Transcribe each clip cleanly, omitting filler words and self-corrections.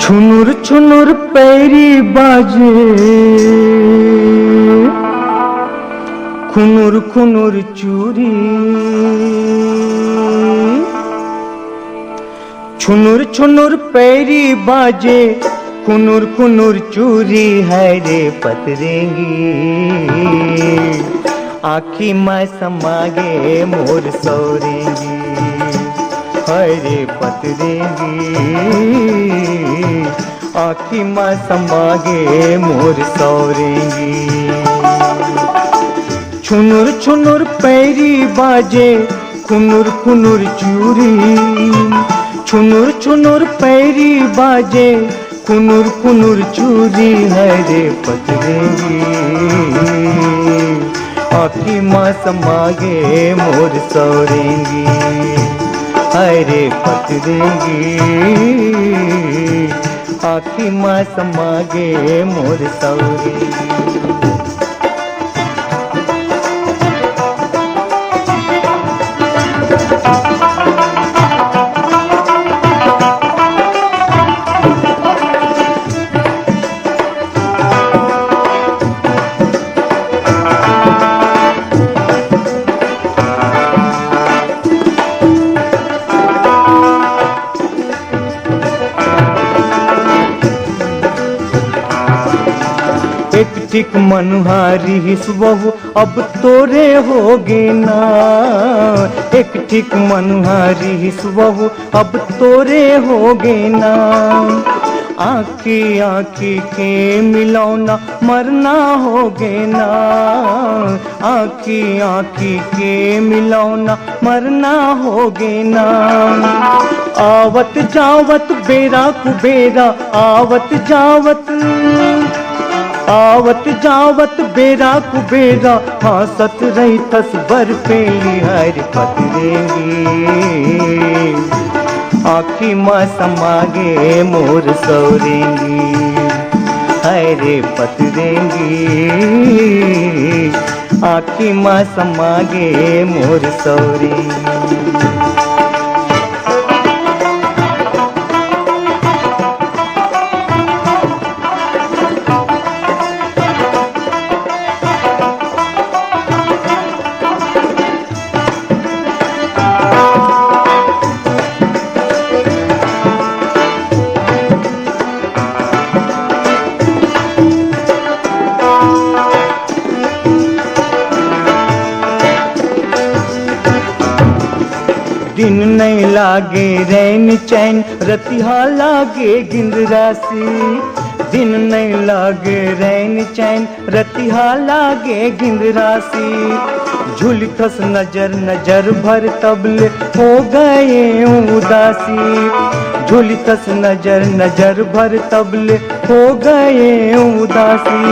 छुनुर छुनुर पैरी बाजे, खुनुर खुनुर चूरी। छुनुर छुनुर पैरी बाजे, खुनुर खुनुर चूरी है रे पतरेंगी। आखी में समागे मोर सौरेंगी, है रे पतरेंगी। आखी में समागे मोर सौरेंगी। छुनुर छुनुर पैरी बाजे, खुनुर खुनुर चूरी। छुनुर छुनुर पैरी बाजे, खुनुर खुनुर चूरी है रे पतरेंगी। आखी माँ समागे मोर सौरेंगी, है रे पतरेंगी। आखी माँ समागे मोर सौरेंगी। एक ठीक मनुहारी हिस्बहु अब तोरे होगे ना। एक ठीक मनुहारी हिस्बहु अब तोरे होगे ना। आँखी आँखी के मिलौना मरना होगे ना। आँखी आँखी के मिलौना मरना होगे ना। आवत जावत बेरा कुबेरा, आवत जावत आवत जावत बेरा कुबेरा। हासत रही तस बर पेली हर पतरेंगी। आखी माँ समागे मोर सौरेंगी, है रे पतरेंगी। आखी माँ समागे मोर सौरेंगी। दिन नहीं लागे रैन चैन, रतिहा लागे गिंद राशि। दिन नहीं लागे रैन चैन, रतिहा लागे गिंद राशि। झुलकस नजर नजर भर तबले हो गए उदासी। झुलकस नजर नजर भर तबले हो गए उदासी।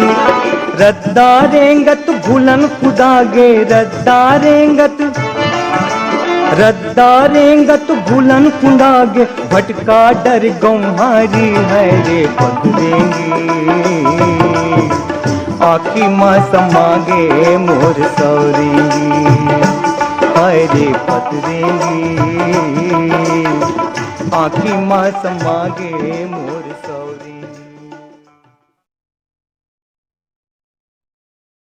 रद्दारेंगत भूलन खुदागे, रद्दारेंगत रद्दारेंगत भूलन कुंडागे। भटका डर गंहारी है रे पतरेंगी। आखी माँ समागे मोर सौरेंगी, है रे पतरेंगी। आखी माँ समागे मोर सौरेंगी।